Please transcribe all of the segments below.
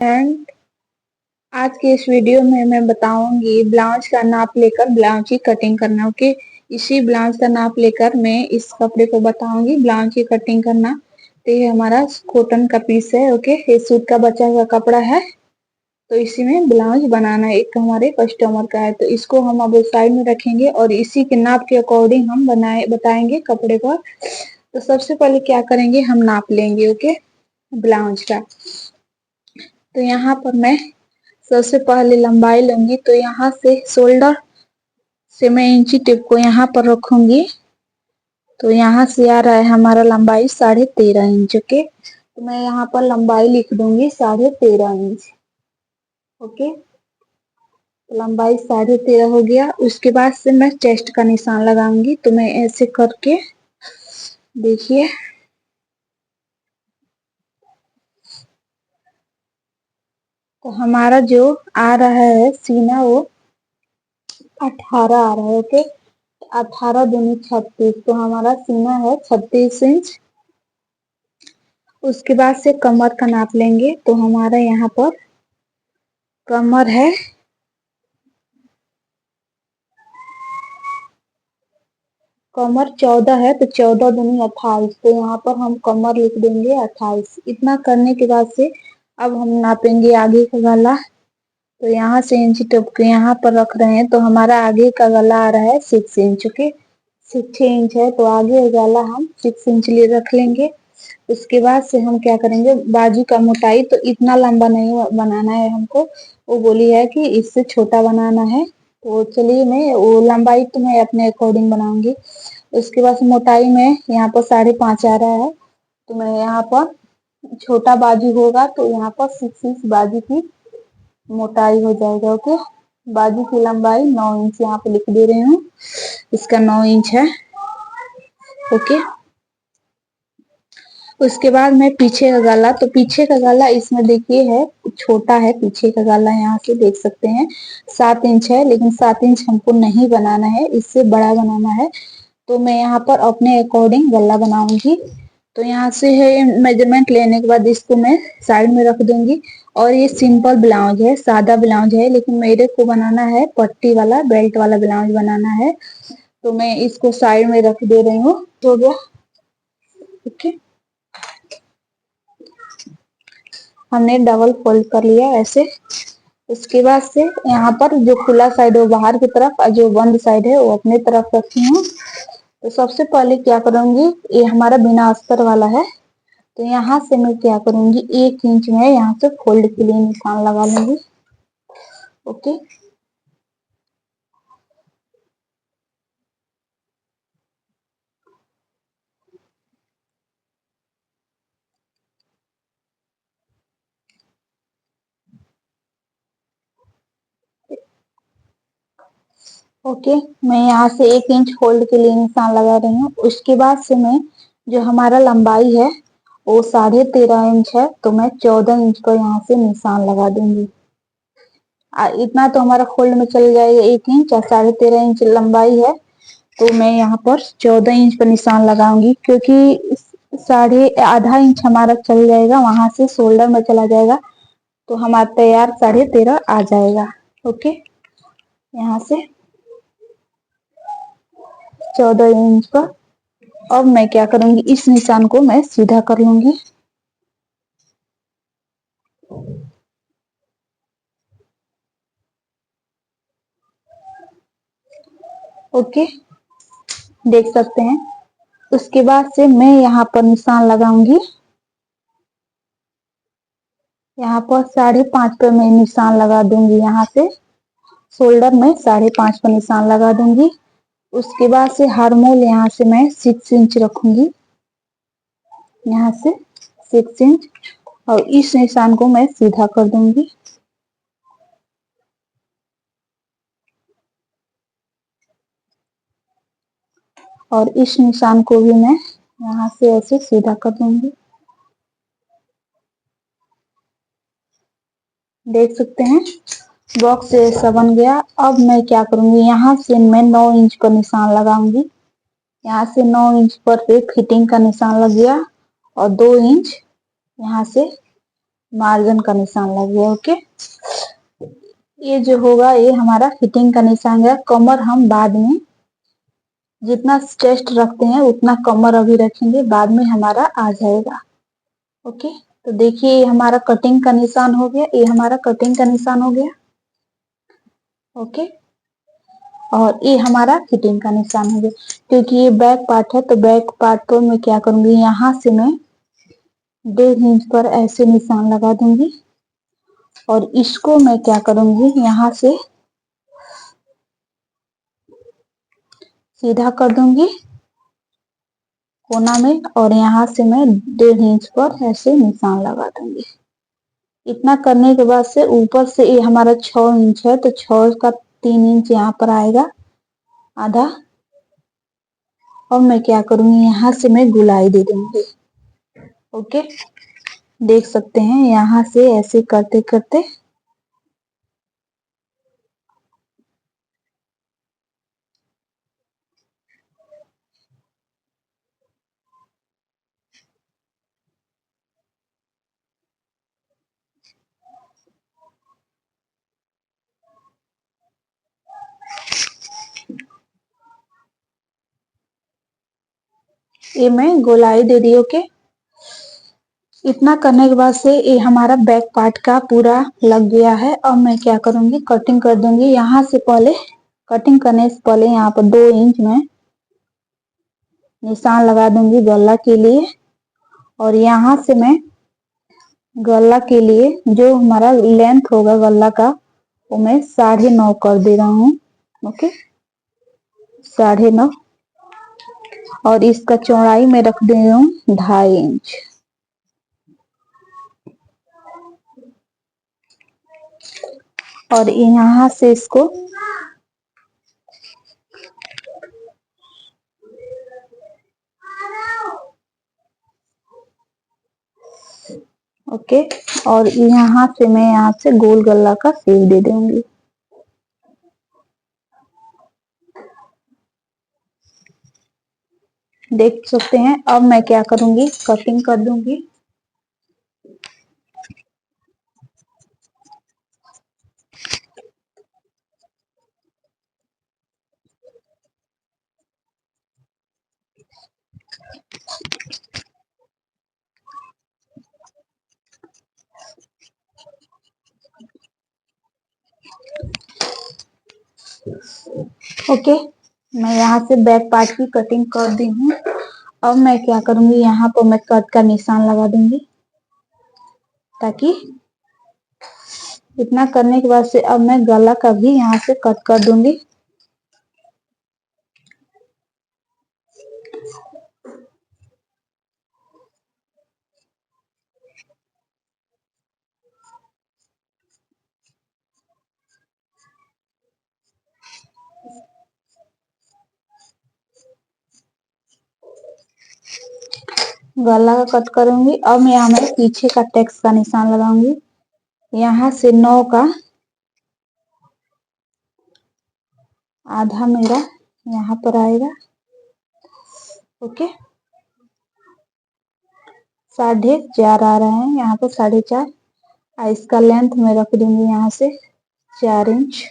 And आज के इस वीडियो में मैं बताऊंगी ब्लाउज का नाप लेकर ब्लाउज की कटिंग करना। ओके, इसी ब्लाउज का नाप लेकर मैं इस कपड़े को बताऊंगी ब्लाउज की कटिंग करना। तो ये हमारा कॉटन का पीस है। ओके, ये सूट का बचा हुआ कपड़ा है, तो इसी में ब्लाउज बनाना है। एक हमारे कस्टमर का है, तो इसको हम अब साइड में रखेंगे और इसी के नाप के अकॉर्डिंग हम बताएंगे कपड़े पर। तो सबसे पहले क्या करेंगे, हम नाप लेंगे। ओके, ब्लाउज का। तो यहाँ पर मैं सबसे पहले लंबाई लूंगी, तो यहाँ से शोल्डर से मैं इंची टेप को यहाँ पर रखूंगी। तो यहाँ से आ रहा है हमारा लंबाई 13.5 इंच। ओके, तो मैं यहाँ पर लंबाई लिख दूंगी 13.5 इंच। ओके, लंबाई 13.5 हो गया। उसके बाद से मैं चेस्ट का निशान लगाऊंगी। तो मैं ऐसे करके देखिए, तो हमारा जो आ रहा है सीना वो 18 आ रहा है। ओके, 18 दूनी 36, तो हमारा सीना है 36 इंच। उसके बाद से कमर का नाप लेंगे। तो हमारा यहाँ पर कमर है 14 है, तो 14 दूनी 28, तो यहाँ पर हम कमर लिख देंगे 28। इतना करने के बाद से अब हम नापेंगे आगे का गला। तो यहाँ से इंच टेप के यहाँ पर रख रहे हैं, तो हमारा आगे का गला आ रहा है 6 इंच। ओके, 6 इंच है, तो आगे गला हम 6 इंच लिए रख लेंगे। उसके बाद से हम क्या करेंगे, बाजू का मोटाई तो इतना लंबा नहीं बनाना है हमको, वो बोली है कि इससे छोटा बनाना है। तो चलिए, मैं वो लंबाई तो मैं अपने अकॉर्डिंग बनाऊंगी। उसके बाद मोटाई में यहाँ पर 5.5 आ रहा है, तो मैं यहाँ पर छोटा बाजू होगा तो यहाँ पर 6 इंच बाजू की मोटाई हो जाएगा। ओके, बाजू की लंबाई 9 इंच यहाँ पे लिख दे रही हूँ, इसका 9 इंच है। ओके, उसके बाद में पीछे का गला, तो पीछे का गला इसमें देखिए है छोटा है। पीछे का गला यहाँ से देख सकते हैं 7 इंच है, लेकिन 7 इंच हमको नहीं बनाना है, इससे बड़ा बनाना है। तो मैं यहाँ पर अपने अकॉर्डिंग गला बनाऊंगी। तो यहाँ से है मेजरमेंट लेने के बाद इसको मैं साइड में रख दूंगी। और ये सिंपल ब्लाउज है, सादा ब्लाउज है, लेकिन मेरे को बनाना है पट्टी वाला बेल्ट वाला ब्लाउज बनाना है। तो मैं इसको साइड में रख दे रही हूँ। हो गया। ओके, हमने डबल फोल्ड कर लिया ऐसे। उसके बाद से यहाँ पर जो खुला साइड है वो बाहर की तरफ और जो बंद साइड है वो अपने तरफ रखी हूँ। तो सबसे पहले क्या करूंगी, ये हमारा बिना अस्तर वाला है, तो यहाँ से मैं क्या करूंगी 1 इंच में यहाँ से फोल्ड के लिए निशान लगा लूंगी। ओके, ओके, मैं यहाँ से 1 इंच फोल्ड के लिए निशान लगा रही हूँ। उसके बाद से मैं जो हमारा लंबाई है वो 13.5 इंच है, तो मैं 14 इंच का यहाँ से निशान लगा दूंगी। इतना तो हमारा फोल्ड में चल जाएगा 1 इंच, और 13.5 इंच लंबाई है, तो मैं यहाँ पर 14 इंच पर निशान लगाऊंगी, क्योंकि साढ़े आधा इंच हमारा चल जाएगा, वहां से शोल्डर में चला जाएगा, तो हमारा तैयार 13.5 आ जाएगा। ओके, यहाँ से 14 इंच पर अब मैं क्या करूंगी, इस निशान को मैं सीधा कर लूंगी। ओके, देख सकते हैं। उसके बाद से मैं यहाँ पर निशान लगाऊंगी। यहाँ पर 5.5 पे मैं निशान लगा दूंगी। यहाँ से शोल्डर में 5.5 पर निशान लगा दूंगी। उसके बाद से हार्मोल यहाँ से मैं 6 इंच रखूंगी, यहाँ से 6 इंच, और इस निशान को मैं सीधा कर दूंगी। और इस निशान को भी मैं यहाँ से ऐसे सीधा कर दूंगी। देख सकते हैं बॉक्स ऐसा बन गया। अब मैं क्या करूंगी, यहाँ से मैं 9 इंच पर निशान लगाऊंगी। यहाँ से 9 इंच पर फिटिंग का निशान लग गया, और 2 इंच यहाँ से मार्जिन का निशान लग गया। ओके, ये जो होगा ये हमारा फिटिंग का निशान है। कमर हम बाद में जितना चेस्ट रखते हैं उतना कमर अभी रखेंगे, बाद में हमारा आ जाएगा। ओके, तो देखिए ये हमारा कटिंग का निशान हो गया, ये हमारा कटिंग का निशान हो गया। ओके, और ये हमारा फिटिंग का निशान हो गया। क्योंकि ये बैक पार्ट है तो बैक पार्ट को मैं क्या करूंगी, यहाँ से मैं 1.5 इंच पर ऐसे निशान लगा दूंगी और इसको मैं क्या करूंगी, यहाँ से सीधा कर दूंगी कोना में और यहाँ से मैं 1.5 इंच पर ऐसे निशान लगा दूंगी। इतना करने के बाद से ऊपर से ये हमारा 6 इंच है तो 6 का 3 इंच यहाँ पर आएगा आधा, और मैं क्या करूंगी यहाँ से मैं गुलाई दे दूंगी। ओके, देख सकते हैं यहाँ से ऐसे करते करते ये मैं गोलाई दे दी। ओके, इतना करने के बाद से ये हमारा बैक पार्ट का पूरा लग गया है। अब मैं क्या करूंगी, कटिंग कर दूंगी। यहाँ से पहले कटिंग करने से पहले यहाँ पर 2 इंच में निशान लगा दूंगी गला के लिए, और यहाँ से मैं गला के लिए जो हमारा लेंथ होगा गला का वो मैं 9.5 कर दे रहा हूँ। ओके, 9.5, और इसका चौड़ाई में रख दे रही हूँ 2.5 इंच। और यहाँ से इसको ओके, और यहाँ से मैं यहाँ से गोल गला का शेप दे दूंगी। देख सकते हैं। अब मैं क्या करूंगी, कटिंग कर दूंगी। ओके, मैं यहाँ से बैक पार्ट की कटिंग कर दी हूँ। अब मैं क्या करूंगी, यहाँ पर मैं कट का निशान लगा दूंगी, ताकि इतना करने के बाद से अब मैं गला का भी यहाँ से कट कर दूंगी। गला का कट करूंगी। अब यहाँ मैं पीछे का टेक्स का निशान लगाऊंगी। यहाँ से 9 का आधा मेरा यहाँ पर आएगा। ओके, 4.5 आ रहा है यहाँ पर 4.5। इसका लेंथ मैं रख दूंगी यहाँ से 4 इंच।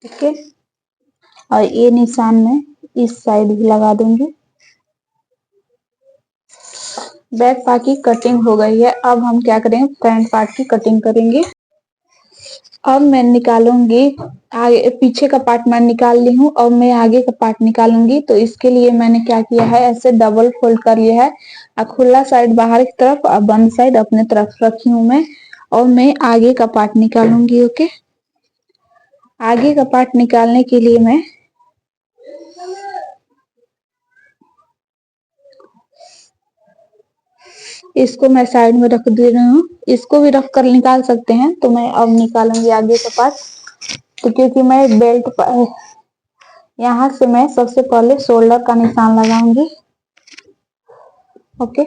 ओके, और ये निशान मैं इस साइड भी लगा दूंगी। बैक पार्ट की कटिंग हो गई है। अब हम क्या करेंगे, फ्रंट पार्ट की कटिंग करेंगे। अब मैं निकालूंगी आगे, पीछे का पार्ट मैं निकाल ली हूँ। अब मैं आगे का पार्ट निकालूंगी। तो इसके लिए मैंने क्या किया है, ऐसे डबल फोल्ड कर लिया है और खुला साइड बाहर की तरफ और बंद साइड अपने तरफ रखी हूँ मैं। और मैं आगे का पार्ट निकालूंगी। ओके, आगे का पार्ट निकालने के लिए मैं इसको मैं साइड में रख दे रही हूँ। इसको भी रख कर निकाल सकते हैं। तो मैं अब निकालूंगी आगे का पार्ट। तो क्योंकि मैं बेल्ट यहाँ से मैं सबसे पहले शोल्डर का निशान लगाऊंगी। ओके,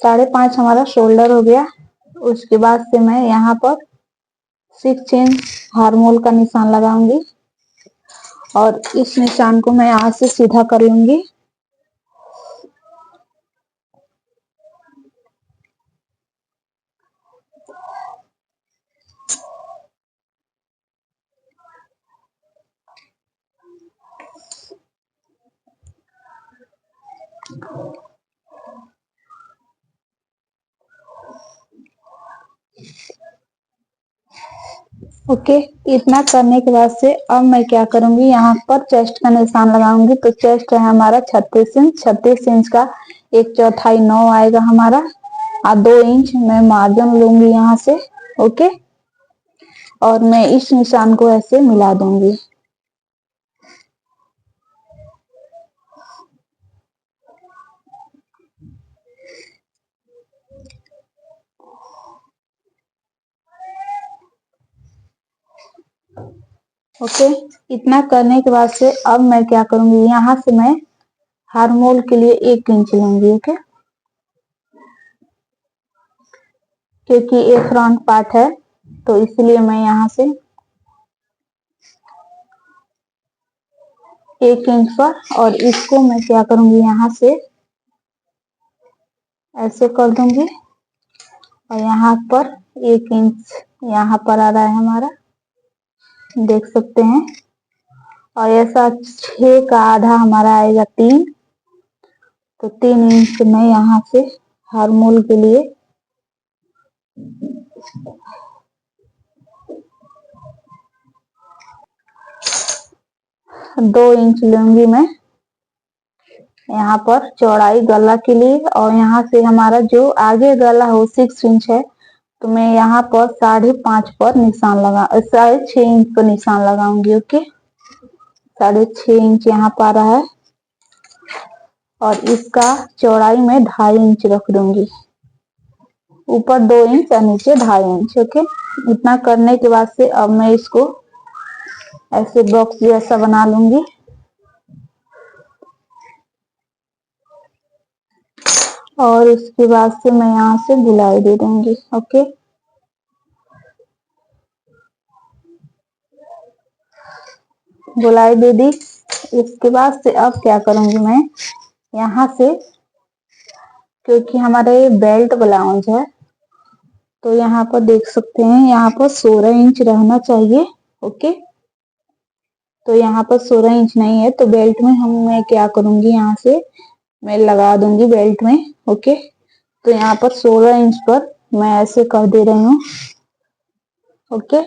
5.5 हमारा शोल्डर हो गया। उसके बाद से मैं यहाँ पर 6 इंच हार्मोल का निशान लगाऊंगी और इस निशान को मैं यहाँ से सीधा कर लूंगी। ओके, इतना करने के बाद से अब मैं क्या करूंगी, यहाँ पर चेस्ट का निशान लगाऊंगी। तो चेस्ट है हमारा 36 इंच। 36 इंच का 1/4 9 आएगा हमारा, और 2 इंच मैं मार्जिन लूंगी यहाँ से। ओके, और मैं इस निशान को ऐसे मिला दूंगी। ओके, इतना करने के बाद से अब मैं क्या करूंगी, यहाँ से मैं हार्मोल के लिए 1 इंच लूंगी। ओके, क्योंकि ये फ्रंट पार्ट है तो इसलिए मैं यहाँ से 1 इंच पर, और इसको मैं क्या करूंगी, यहाँ से ऐसे कर दूंगी और यहाँ पर 1 इंच यहाँ पर आ रहा है हमारा, देख सकते हैं। और ऐसा 6 का आधा हमारा आएगा 3, तो 3 इंच मैं यहाँ से हार्मोल के लिए 2 इंच लूंगी मैं यहाँ पर चौड़ाई गला के लिए। और यहाँ से हमारा जो आगे गला हो 6 इंच है, तो मैं यहाँ पर 5.5 पर निशान लगा 6.5 इंच पर निशान लगाऊंगी। ओके, 6.5 इंच यहाँ पर आ रहा है और इसका चौड़ाई में 2.5 इंच रख दूंगी, ऊपर 2 इंच और नीचे 2.5 इंच। ओके, इतना करने के बाद से अब मैं इसको ऐसे बॉक्स जैसा बना लूंगी। और उसके बाद से मैं यहाँ से गुलाई दे दूंगी। ओके, गुलाई दे दी। इसके बाद से अब क्या करूंगी, मैं यहाँ से, क्योंकि हमारे बेल्ट ब्लाउज है, तो यहाँ पर देख सकते हैं यहाँ पर 16 इंच रहना चाहिए। ओके, तो यहाँ पर 16 इंच नहीं है, तो बेल्ट में मैं क्या करूंगी, यहाँ से मैं लगा दूंगी बेल्ट में। ओके, तो यहाँ पर 16 इंच पर मैं ऐसे कर दे रही हूँ। ओके,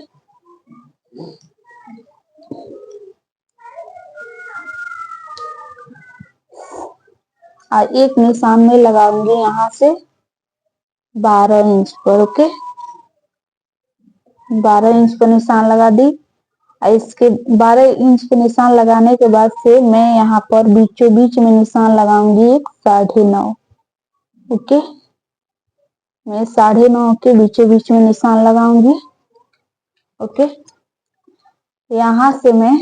और एक निशान में लगाऊंगी यहाँ से 12 इंच पर। ओके, 12 इंच पर निशान लगा दी। और इसके 12 इंच पे निशान लगाने के बाद से मैं यहाँ पर बीचों बीच में निशान लगाऊंगी 9.5। ओके, मैं 9.5 के बीचों बीच में निशान लगाऊंगी। ओके, यहाँ से मैं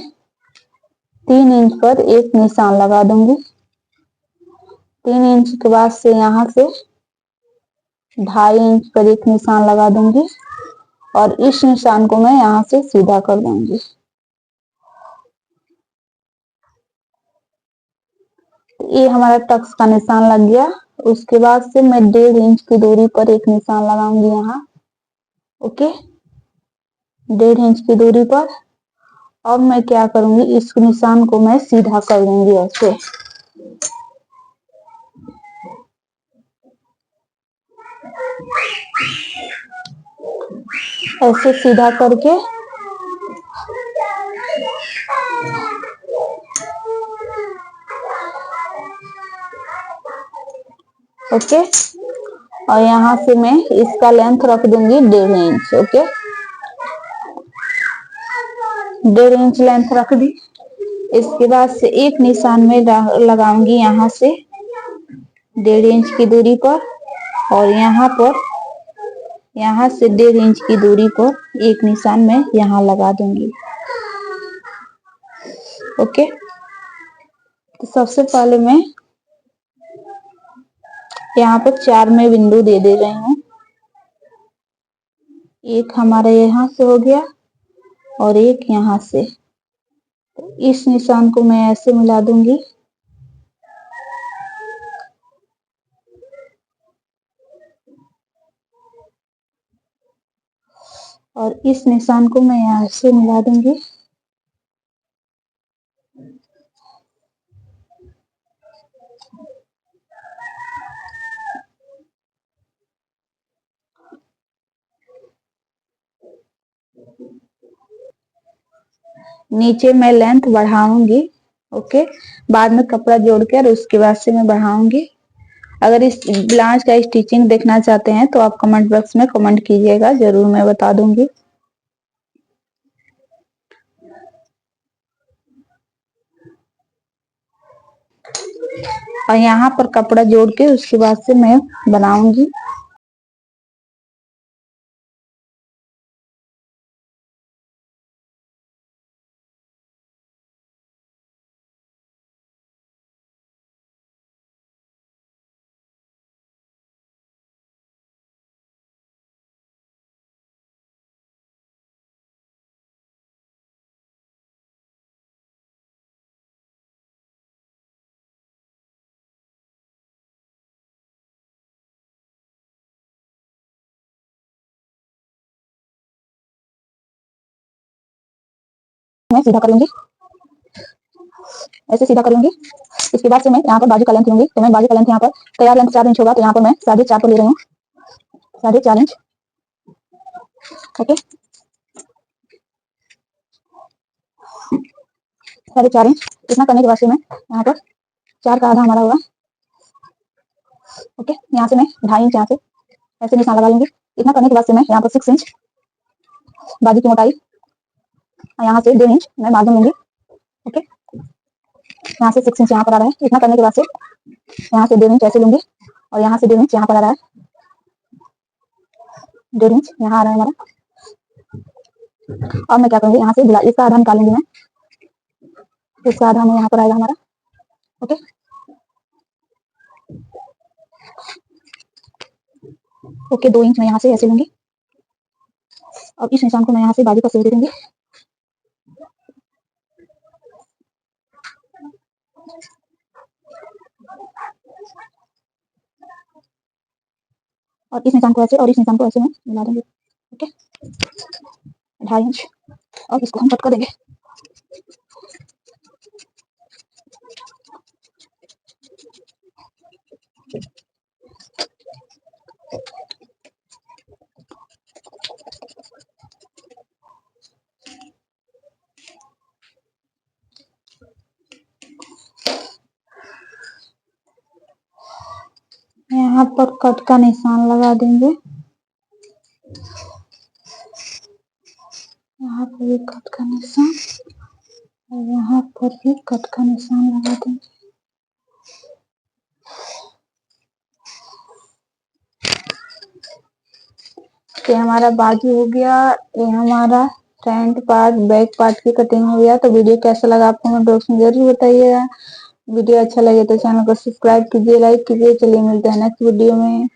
3 इंच पर एक निशान लगा दूंगी। 3 इंच के बाद से यहाँ से 2.5 इंच पर एक निशान लगा दूंगी और इस निशान को मैं यहाँ से सीधा कर दूंगी। ये हमारा टक्स का निशान लग गया। उसके बाद से मैं 1.5 इंच की दूरी पर एक निशान लगाऊंगी यहाँ। ओके, 1.5 इंच की दूरी पर। अब मैं क्या करूंगी, इस निशान को मैं सीधा कर दूंगी ऐसे। ऐसे सीधा करके ओके, और यहाँ से मैं इसका लेंथ रख दूंगी 1.5 इंच। ओके, 1.5 इंच लेंथ रख दी। इसके बाद से एक निशान में लगाऊंगी यहाँ से 1.5 इंच की दूरी पर, और यहाँ पर यहाँ से 1.5 इंच की दूरी पर एक निशान में यहाँ लगा दूंगी। ओके, तो सबसे पहले मैं यहाँ पर 4 में बिंदु दे रही हूँ। एक हमारे यहाँ से हो गया और एक यहाँ से। तो इस निशान को मैं ऐसे मिला दूंगी और इस निशान को मैं यहाँ से मिला दूंगी। नीचे मैं लेंथ बढ़ाऊंगी, ओके। बाद में कपड़ा जोड़कर उसके बाद से मैं बढ़ाऊंगी। अगर इस ब्लाउज का स्टिचिंग देखना चाहते हैं तो आप कमेंट बॉक्स में कमेंट कीजिएगा, जरूर मैं बता दूंगी। और यहाँ पर कपड़ा जोड़ के उसके बाद से मैं बनाऊंगी। मैं सीधा करूंगी, ऐसे सीधा करूंगी। इसके बाद से मैं यहाँ पर बाजू का लेंथ लूंगी। तो मैं बाजू का लेंथ यहाँ पर तैयार लेंथ 4 इंच होगा, तो यहाँ पर मैं 4.5 पर ले रही हूँ, 4.5 इंच, ओके। 4.5 इंच इतना करने के बाद से मैं यहाँ पर 4 का आधा हमारा होगा, ओके। यहाँ से मैं 2.5 इंच यहाँ से ऐसे निशान लगा लूंगी। इतना करने के बाद से मैं यहाँ पर 6 इंच बाजू की मोटाई, यहाँ से 1.5 इंच मैं मार्जिन लूंगी, ओके। यहाँ से 6 इंच यहाँ पर आ रहा है। इतना करने के बाद से यहाँ से 1.5 इंच ऐसे लूंगी और यहाँ से 1.5 इंच यहाँ पर आ रहा है, 1.5 इंच यहाँ आ रहा है हमारा। और मैं क्या करूंगी, यहाँ से इसका आधा निकालूंगी मैं, इसका आधा में यहाँ पर आएगा हमारा, ओके। ओके 2 इंच मैं यहाँ से ऐसे लूंगी और इस निशान को मैं यहाँ से बाजू का सिल दे दूंगी। और इस निशान को ऐसे और इस निशान को ऐसे मैं मिला दूंगी, ओके। 2.5 इंच और इसको हम कट कर देंगे। यहाँ पर कट का निशान लगा देंगे, यहाँ पर भी कट का निशान और यहाँ पर भी कट का निशान लगा देंगे। ये हमारा बाजू हो गया, ये हमारा फ्रंट पार्ट, बैक पार्ट की कटिंग हो गया। तो वीडियो कैसा लगा आपको कमेंट बॉक्स में जरूर बताइएगा। वीडियो अच्छा लगे तो चैनल को सब्सक्राइब कीजिए, लाइक कीजिए। चलिए मिलते हैं नेक्स्ट वीडियो में।